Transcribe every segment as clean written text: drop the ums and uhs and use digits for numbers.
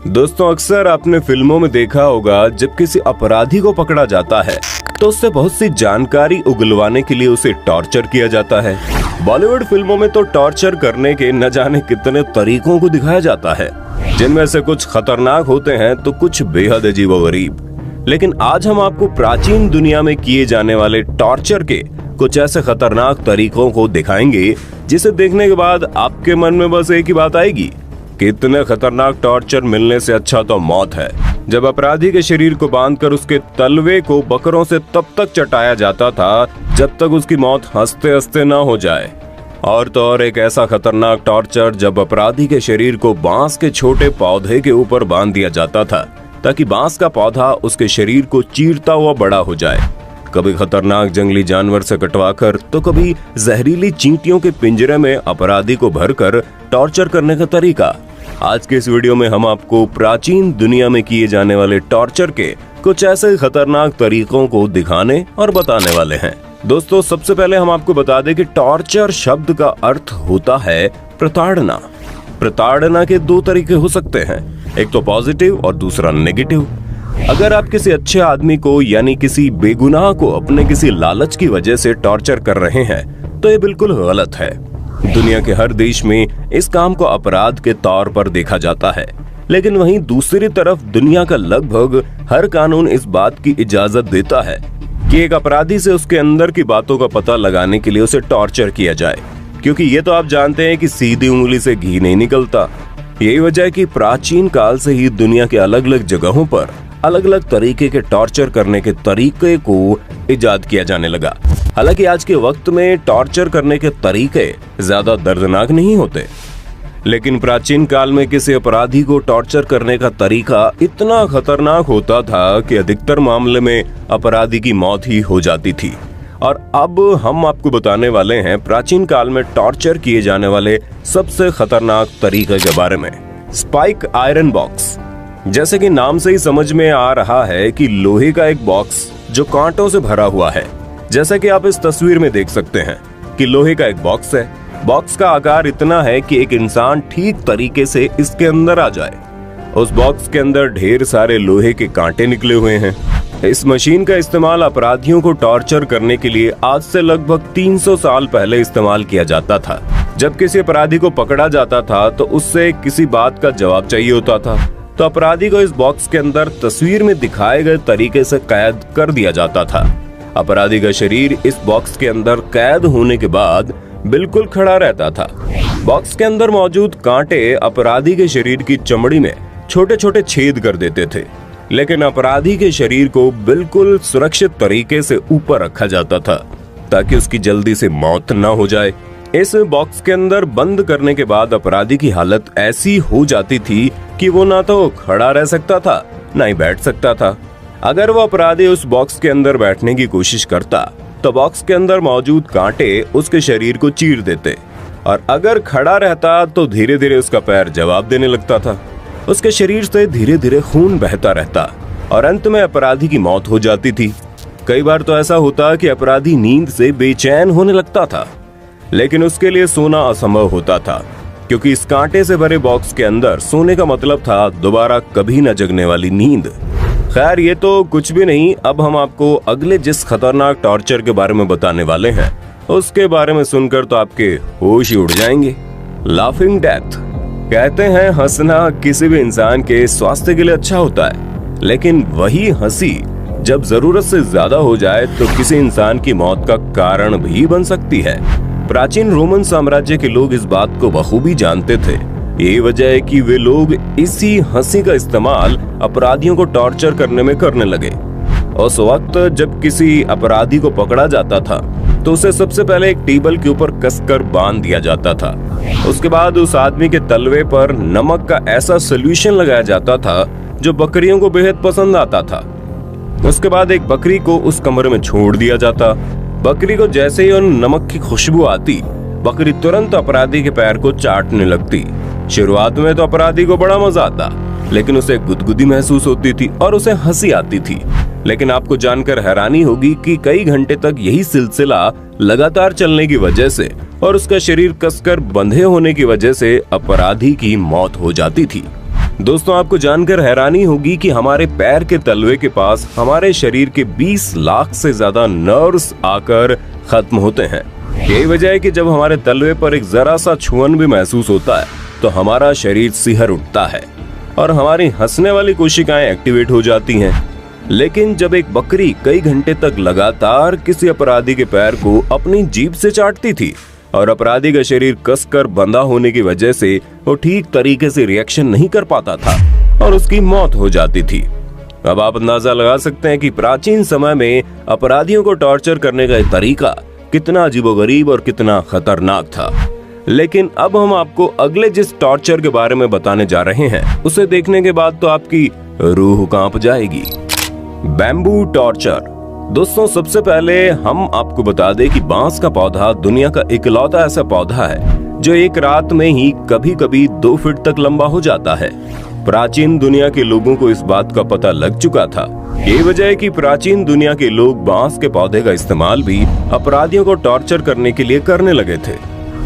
दोस्तों, अक्सर आपने फिल्मों में देखा होगा जब किसी अपराधी को पकड़ा जाता है तो उससे बहुत सी जानकारी उगलवाने के लिए उसे टॉर्चर किया जाता है। बॉलीवुड फिल्मों में तो टॉर्चर करने के न जाने कितने तरीकों को दिखाया जाता है, जिनमें से कुछ खतरनाक होते हैं तो कुछ बेहद अजीबोगरीब। लेकिन आज हम आपको प्राचीन दुनिया में किए जाने वाले टॉर्चर के कुछ ऐसे खतरनाक तरीकों को दिखाएंगे जिसे देखने के बाद आपके मन में बस एक ही बात आएगी कि इतने खतरनाक टॉर्चर मिलने से अच्छा तो मौत है। जब अपराधी के शरीर को बांधकर उसके तलवे को बकरों से तब तक चटाया जाता था जब तक उसकी मौत हंसते हंसते न हो जाए। और तो और एक ऐसा खतरनाक टॉर्चर जब अपराधी के शरीर को बांस के छोटे पौधे के ऊपर बांध दिया जाता था ताकि बांस का पौधा उसके शरीर को चीरता हुआ बड़ा हो जाए। कभी खतरनाक जंगली जानवर से कटवाकर तो कभी जहरीली चींटियों के पिंजरे में अपराधी को भरकर टॉर्चर करने का तरीका। आज के इस वीडियो में हम आपको प्राचीन दुनिया में किए जाने वाले टॉर्चर के कुछ ऐसे खतरनाक तरीकों को दिखाने और बताने वाले हैं। दोस्तों, सबसे पहले हम आपको बता दें कि टॉर्चर शब्द का अर्थ होता है प्रताड़ना। प्रताड़ना के दो तरीके हो सकते हैं, एक तो पॉजिटिव और दूसरा नेगेटिव। अगर आप किसी अच्छे आदमी को यानी किसी बेगुनाह को अपने किसी लालच की वजह से टॉर्चर कर रहे हैं तो ये बिल्कुल गलत है। दुनिया के हर देश में इस काम को अपराध के तौर पर देखा जाता है, लेकिन वहीं दूसरी तरफ दुनिया का लगभग हर कानून इस बात की इजाजत देता है कि एक अपराधी से उसके अंदर की बातों का पता लगाने के लिए उसे टॉर्चर किया जाए, क्योंकि ये तो आप जानते हैं कि सीधी उंगली से घी नहीं निकलता। यही वजह है कि प्राचीन काल से ही दुनिया के अलग अलग जगहों पर अलग अलग तरीके के टॉर्चर करने के तरीके को इजाद किया जाने लगा। हालांकि आज के वक्त में टॉर्चर करने के तरीके ज्यादा दर्दनाक नहीं होते, लेकिन प्राचीन काल में किसी अपराधी को टॉर्चर करने का तरीका इतना खतरनाक होता था कि अधिकतर मामले में अपराधी की मौत ही हो जाती थी। और अब हम आपको बताने वाले हैं प्राचीन काल में टॉर्चर किए जाने वाले सबसे खतरनाक तरीके के बारे में। Spike iron box. जैसे कि नाम से ही समझ में आ रहा है कि लोहे का एक बॉक्स जो कांटों से भरा हुआ है। जैसा कि आप इस तस्वीर में देख सकते हैं कि लोहे का एक बॉक्स है। बॉक्स का आकार इतना है कि एक इंसान ठीक तरीके से इसके अंदर आ जाए। उस बॉक्स के अंदर ढेर सारे लोहे के कांटे निकले हुए हैं। इस मशीन का इस्तेमाल अपराधियों को टॉर्चर करने के लिए आज से लगभग 300 साल पहले इस्तेमाल किया जाता था। जब किसी अपराधी को पकड़ा जाता था तो उससे किसी बात का जवाब चाहिए होता था, तो अपराधी को इस बॉक्स के अंदर तस्वीर में दिखाए गए तरीके से कैद कर दिया जाता था। अपराधी का शरीर इस बॉक्स के अंदर कैद होने के बाद बिल्कुल खड़ा रहता था। बॉक्स के अंदर मौजूद कांटे अपराधी के शरीर की चमड़ी में छोटे छोटे छेद कर देते थे, लेकिन अपराधी के शरीर को बिल्कुल सुरक्षित तरीके से ऊपर रखा जाता था ताकि उसकी जल्दी से मौत न हो जाए। इस बॉक्स के अंदर बंद करने के बाद अपराधी की हालत ऐसी हो जाती थी कि वो ना तो खड़ा रह सकता था ना ही बैठ सकता था। अगर वो अपराधी उस बॉक्स के अंदर बैठने की कोशिश करता तो बॉक्स के अंदर मौजूद कांटे उसके शरीर को चीर देते, और अगर खड़ा रहता तो धीरे धीरे उसका पैर जवाब देने लगता था। उसके शरीर से धीरे धीरे खून बहता रहता और अंत में अपराधी की मौत हो जाती थी। कई बार तो ऐसा होता कि अपराधी नींद से बेचैन होने लगता था, लेकिन उसके लिए सोना असंभव होता था, क्योंकि इस कांटे से भरे बॉक्स के अंदर सोने का मतलब था दोबारा कभी न जगने वाली नींद। खैर, ये तो कुछ भी नहीं। अब हम आपको अगले जिस खतरनाक टॉर्चर के बारे में बताने वाले हैं उसके बारे में सुनकर तो आपके होश ही उड़ जाएंगे। Laughing death. कहते हैं हंसना किसी भी इंसान के स्वास्थ्य के लिए अच्छा होता है, लेकिन वही हंसी जब जरूरत से ज्यादा हो जाए तो किसी इंसान की मौत का कारण भी बन सकती है। प्राचीन रोमन साम्राज्य के लोग इस बात को बखूबी जानते थे। यही वजह है कि वे लोग इसी हंसी का इस्तेमाल अपराधियों को टॉर्चर करने में करने लगे। उस वक्त जब किसी अपराधी को पकड़ा जाता था तो उसे सबसे पहले एक टेबल के ऊपर कसकर बांध दिया जाता था। उसके बाद उस आदमी के तलवे पर नमक का ऐसा सोल्यूशन लगाया जाता था जो बकरियों को बेहद पसंद आता था। उसके बाद एक बकरी को उस कमरे में छोड़ दिया जाता। बकरी को जैसे ही उन नमक की खुशबू आती, बकरी तुरंत अपराधी के पैर को चाटने लगती। शुरुआत में तो अपराधी को बड़ा मजा आता, लेकिन उसे गुदगुदी महसूस होती थी और उसे हंसी आती थी। लेकिन आपको जानकर हैरानी होगी कि कई घंटे तक यही सिलसिला लगातार चलने की वजह से और उसका शरीर कसकर बंधे होने की वजह से अपराधी की मौत हो जाती थी। दोस्तों, आपको जानकर हैरानी होगी कि हमारे पैर के तलवे के पास हमारे शरीर के 20 लाख से ज्यादा नर्व्स आकर खत्म होते हैं। यही वजह है कि जब हमारे तलवे पर एक जरा सा छुअन भी महसूस होता है तो हमारा शरीर सिहर उठता है और हमारी हंसने वाली कोशिकाएं एक्टिवेट हो जाती हैं। लेकिन जब एक बकरी कई घंटे तक लगातार किसी अपराधी के पैर को अपनी जीभ से चाटती थी और अपराधी का शरीर कसकर बंधा होने की वजह से वो ठीक तरीके से रिएक्शन नहीं कर पाता था और उसकी मौत हो जाती थी। अब आप अंदाजा लगा सकते हैं कि प्राचीन समय में अपराधियों को टॉर्चर करने का तरीका कितना अजीबोगरीब और कितना खतरनाक था। लेकिन अब हम आपको अगले जिस टॉर्चर के बारे में बताने जा रहे हैं उसे देखने के बाद तो आपकी रूह कांप जाएगी। Bamboo torture. दोस्तों, सबसे पहले हम आपको बता दें कि बांस का पौधा दुनिया का इकलौता ऐसा पौधा है जो एक रात में ही कभी कभी 2 फीट तक लंबा हो जाता है। प्राचीन दुनिया के लोगों को इस बात का पता लग चुका था। यही वजह है कि प्राचीन दुनिया के लोग बांस के पौधे का इस्तेमाल भी अपराधियों को टॉर्चर करने के लिए करने लगे थे।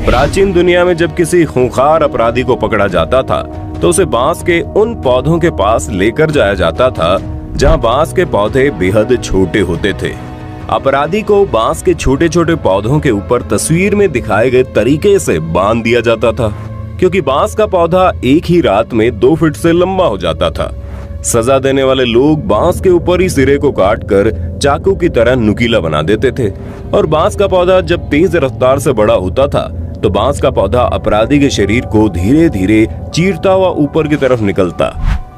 प्राचीन दुनिया में जब किसी खूंखार अपराधी को पकड़ा जाता था तो उसे बांस के उन पौधों के पास लेकर जाया जाता था जहां बांस के पौधे बेहद छोटे होते थे। अपराधी को बांस के छोटे छोटे पौधों के ऊपर तस्वीर में दिखाए गए तरीके से बांध दिया जाता था, क्योंकि बांस का पौधा एक ही रात में 2 फीट से लंबा हो जाता था। सजा देने वाले लोग बांस के ऊपर ही सिरे को काटकर चाकू की तरह नुकीला बना देते थे और बांस का पौधा जब तेज रफ्तार से बड़ा होता था तो बांस का पौधा अपराधी के शरीर को धीरे धीरे चीरता हुआ ऊपर की तरफ निकलता।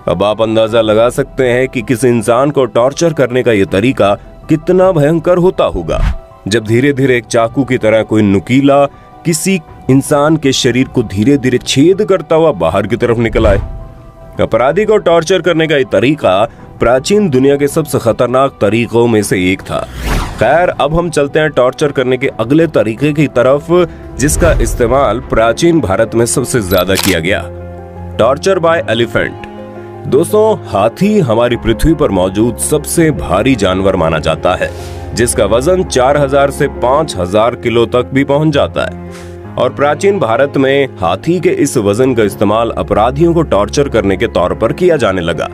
अब आप अंदाजा लगा सकते हैं कि किसी इंसान को टॉर्चर करने का यह तरीका कितना भयंकर होता होगा, जब धीरे धीरे एक चाकू की तरह कोई नुकीला किसी इंसान के शरीर को धीरे धीरे छेद करता हुआ बाहर की तरफ निकल आए। अपराधी को टॉर्चर करने का यह तरीका प्राचीन दुनिया के सबसे खतरनाक तरीकों में से एक था। खैर, अब हम चलते हैं टॉर्चर करने के अगले तरीके की तरफ, जिसका इस्तेमाल प्राचीन भारत में सबसे ज्यादा किया गया। Torture by elephant. दोस्तों, हाथी हमारी पृथ्वी पर मौजूद सबसे भारी जानवर माना जाता है, जिसका वजन 4000 से 5000 किलो तक भी पहुंच जाता है। और प्राचीन भारत में हाथी के इस वजन का इस्तेमाल अपराधियों को टॉर्चर करने के तौर पर किया जाने लगा।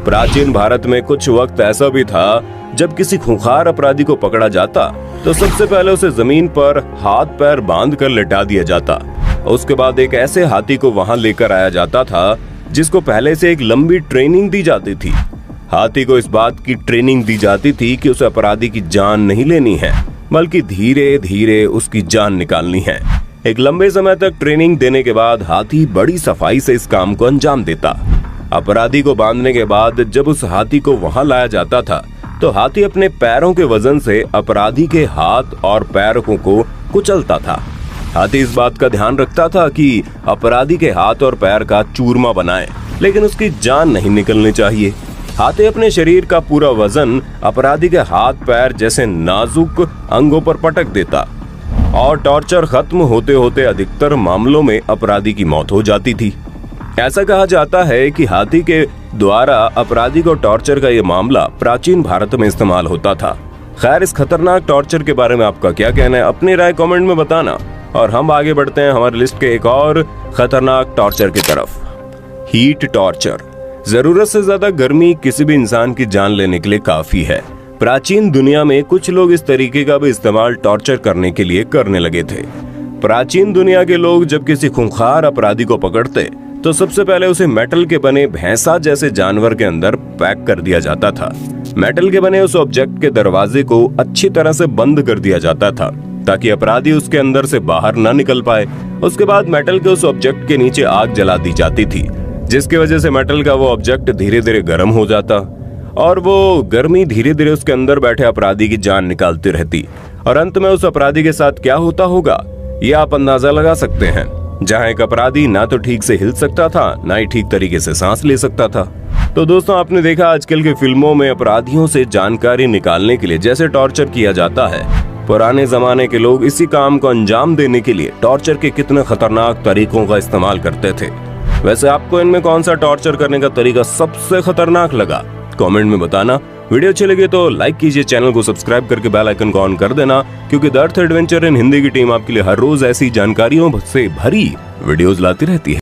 प्राचीन भारत में कुछ वक्त ऐसा भी था जब किसी खूंखार अपराधी को पकड़ा जाता तो सबसे पहले उसे जमीन पर हाथ पैर बांध कर लिटा दिया जाता। उसके बाद एक ऐसे हाथी को वहां लेकर आया जाता था जिसको पहले से एक लंबी ट्रेनिंग दी जाती थी। हाथी को इस बात की ट्रेनिंग दी जाती थी कि उसे अपराधी की जान नहीं लेनी है, बल्कि धीरे धीरे उसकी जान निकालनी है। एक लंबे समय तक ट्रेनिंग देने के बाद हाथी बड़ी सफाई से इस काम को अंजाम देता। अपराधी को बांधने के बाद जब उस हाथी को वहां लाया जाता था तो हाथी अपने पैरों के वजन से अपराधी के हाथ और पैरों को कुचलता था। हाथी इस बात का ध्यान रखता था कि अपराधी के हाथ और पैर का चूरमा बनाए, लेकिन उसकी जान नहीं निकलनी चाहिए। हाथी अपने शरीर का पूरा वजन अपराधी के हाथ पैर जैसे नाजुक अंगों पर पटक देता और टॉर्चर खत्म होते होते अधिकतर मामलों में अपराधी की मौत हो जाती थी। ऐसा कहा जाता है कि हाथी के द्वारा अपराधी को टॉर्चर का ये मामला प्राचीन भारत में इस्तेमाल होता था। खैर, इस खतरनाक टॉर्चर के बारे में आपका क्या कहना है, अपनी राय कमेंट में बताना। और हम आगे बढ़ते हैं हमारी लिस्ट के एक और खतरनाक टॉर्चर की तरफ। Heat torture. जरूरत से ज्यादा गर्मी किसी भी इंसान की जान लेने के लिए काफी है। प्राचीन दुनिया में कुछ लोग इस तरीके का भी इस्तेमाल टॉर्चर करने के लिए करने लगे थे। प्राचीन दुनिया के लोग जब किसी खूंखार अपराधी को पकड़ते तो सबसे पहले उसे मेटल के बने भैंसा जैसे जानवर के अंदर पैक कर दिया जाता था। मेटल के बने उस ऑब्जेक्ट के दरवाजे को अच्छी तरह से बंद कर दिया जाता था ताकि अपराधी उसके अंदर से बाहर न निकल पाए। उसके बाद मेटल के उस ऑब्जेक्ट के नीचे आग जला दी जाती थी, जिसकी वजह से मेटल का वो ऑब्जेक्ट धीरे धीरे गर्म हो जाता और वो गर्मी धीरे धीरे उसके अंदर बैठे अपराधी की जान निकालती रहती। और अंत में उस अपराधी के साथ क्या होता होगा ये आप अंदाजा लगा सकते हैं, जहां एक अपराधी ना तो ठीक से हिल सकता था, ना ही ठीक तरीके से सांस ले सकता था। तो दोस्तों, आपने देखा आजकल के फिल्मों में अपराधियों से जानकारी निकालने के लिए जैसे टॉर्चर किया जाता है। पुराने जमाने के लोग इसी काम को अंजाम देने के लिए टॉर्चर के कितने खतरनाक तरीकों का इस्तेमाल करते थे। वैसे आपको इनमें कौन सा टॉर्चर करने का तरीका सबसे खतरनाक लगा, कमेंट में बताना। वीडियो अच्छी लगी तो लाइक कीजिए, चैनल को सब्सक्राइब करके बेल आइकन को ऑन कर देना, क्योंकि the earth adventure in Hindi की टीम आपके लिए हर रोज ऐसी जानकारियों से भरी वीडियोस लाती रहती है।